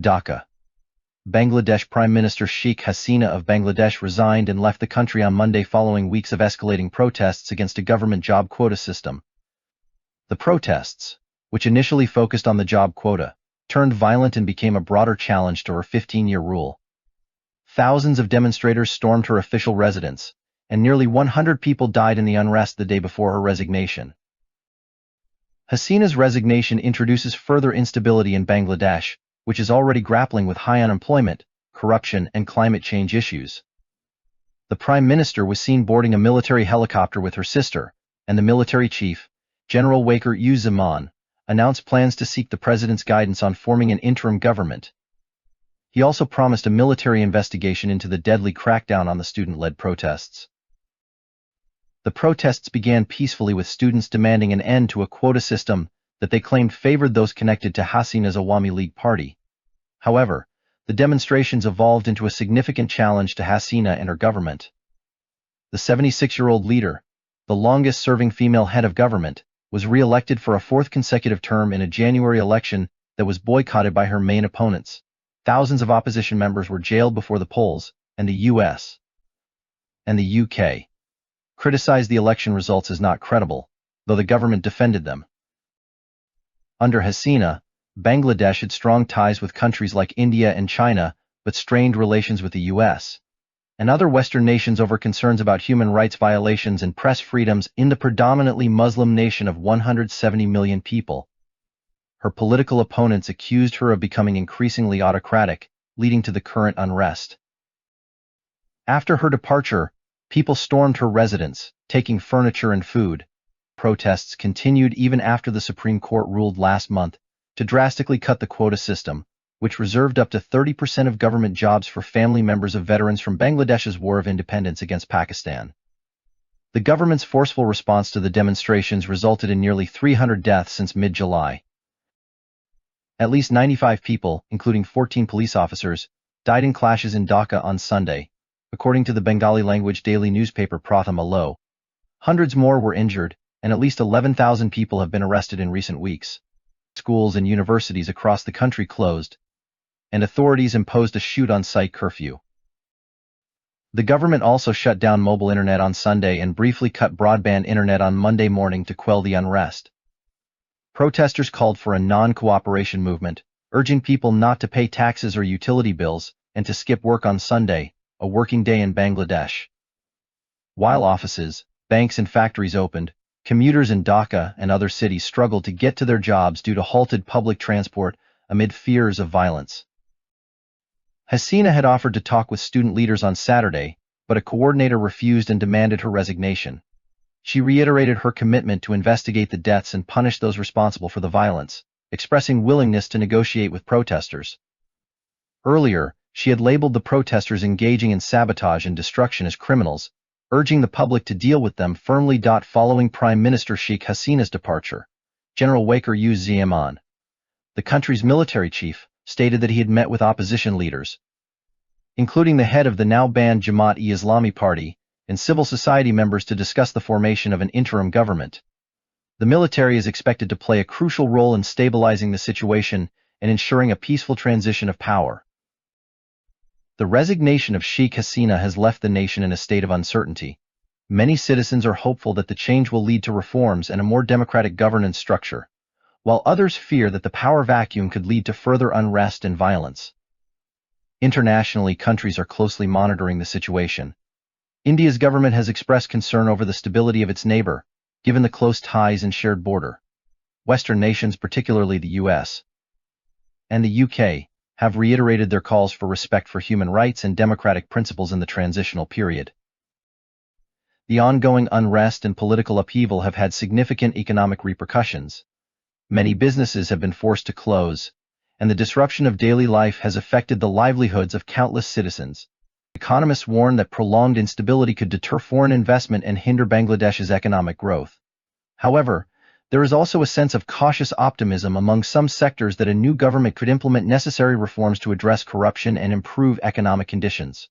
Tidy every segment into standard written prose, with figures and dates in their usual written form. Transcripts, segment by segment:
Dhaka. Bangladesh Prime Minister Sheikh Hasina of Bangladesh resigned and left the country on Monday following weeks of escalating protests against a government job quota system. The protests, which initially focused on the job quota, turned violent and became a broader challenge to her 15-year rule. Thousands of demonstrators stormed her official residence, and nearly 100 people died in the unrest the day before her resignation. Hasina's resignation introduces further instability in Bangladesh, which is already grappling with high unemployment, corruption, and climate change issues. The Prime Minister was seen boarding a military helicopter with her sister, and the military chief, General Wakar Zaman, announced plans to seek the president's guidance on forming an interim government. He also promised a military investigation into the deadly crackdown on the student-led protests. The protests began peacefully with students demanding an end to a quota system that they claimed favored those connected to Hasina's Awami League party. However, the demonstrations evolved into a significant challenge to Hasina and her government. The 76-year-old leader, the longest-serving female head of government, was re-elected for a fourth consecutive term in a January election that was boycotted by her main opponents. Thousands of opposition members were jailed before the polls, and the US and the UK criticized the election results as not credible, though the government defended them. Under Hasina, Bangladesh had strong ties with countries like India and China, but strained relations with the US and other Western nations over concerns about human rights violations and press freedoms in the predominantly Muslim nation of 170 million people. Her political opponents accused her of becoming increasingly autocratic, leading to the current unrest. After her departure, people stormed her residence, taking furniture and food. Protests continued even after the Supreme Court ruled last month to drastically cut the quota system, which reserved up to 30% of government jobs for family members of veterans from Bangladesh's War of Independence against Pakistan. The government's forceful response to the demonstrations resulted in nearly 300 deaths since mid-July. At least 95 people, including 14 police officers, died in clashes in Dhaka on Sunday, according to the Bengali-language daily newspaper Pratham Alo. Hundreds more were injured, and at least 11,000 people have been arrested in recent weeks. Schools and universities across the country closed, and authorities imposed a shoot-on-sight curfew. The government also shut down mobile internet on Sunday and briefly cut broadband internet on Monday morning to quell the unrest. Protesters called for a non-cooperation movement, urging people not to pay taxes or utility bills and to skip work on Sunday, a working day in Bangladesh. While offices, banks and factories opened, commuters in Dhaka and other cities struggled to get to their jobs due to halted public transport amid fears of violence. Hasina had offered to talk with student leaders on Saturday, but a coordinator refused and demanded her resignation. She reiterated her commitment to investigate the deaths and punish those responsible for the violence, expressing willingness to negotiate with protesters. Earlier, she had labeled the protesters engaging in sabotage and destruction as criminals, urging the public to deal with them firmly. Following Prime Minister Sheikh Hasina's departure, General Wakar Zaman, the country's military chief, stated that he had met with opposition leaders, including the head of the now-banned Jamaat-e-Islami party, and civil society members to discuss the formation of an interim government. The military is expected to play a crucial role in stabilizing the situation and ensuring a peaceful transition of power. The resignation of Sheikh Hasina has left the nation in a state of uncertainty. Many citizens are hopeful that the change will lead to reforms and a more democratic governance structure, while others fear that the power vacuum could lead to further unrest and violence. Internationally, countries are closely monitoring the situation. India's government has expressed concern over the stability of its neighbor, given the close ties and shared border. Western nations, particularly the US and the UK, have reiterated their calls for respect for human rights and democratic principles in the transitional period. The ongoing unrest and political upheaval have had significant economic repercussions. Many businesses have been forced to close, and the disruption of daily life has affected the livelihoods of countless citizens. Economists warn that prolonged instability could deter foreign investment and hinder Bangladesh's economic growth. However, there is also a sense of cautious optimism among some sectors that a new government could implement necessary reforms to address corruption and improve economic conditions.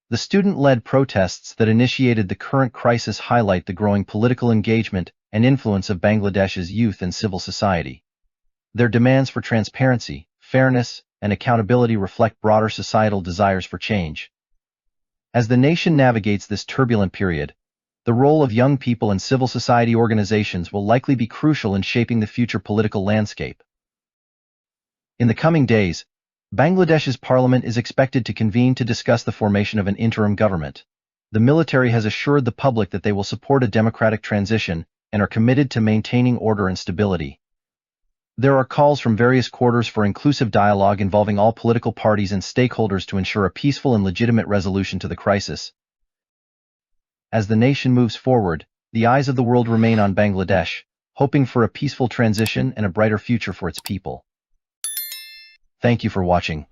The student-led protests that initiated the current crisis highlight the growing political engagement and influence of Bangladesh's youth and civil society. Their demands for transparency, fairness, and accountability reflect broader societal desires for change. As the nation navigates this turbulent period, the role of young people and civil society organizations will likely be crucial in shaping the future political landscape. In the coming days, Bangladesh's parliament is expected to convene to discuss the formation of an interim government. The military has assured the public that they will support a democratic transition and are committed to maintaining order and stability. There are calls from various quarters for inclusive dialogue involving all political parties and stakeholders to ensure a peaceful and legitimate resolution to the crisis. As the nation moves forward, the eyes of the world remain on Bangladesh, hoping for a peaceful transition and a brighter future for its people. Thank you for watching.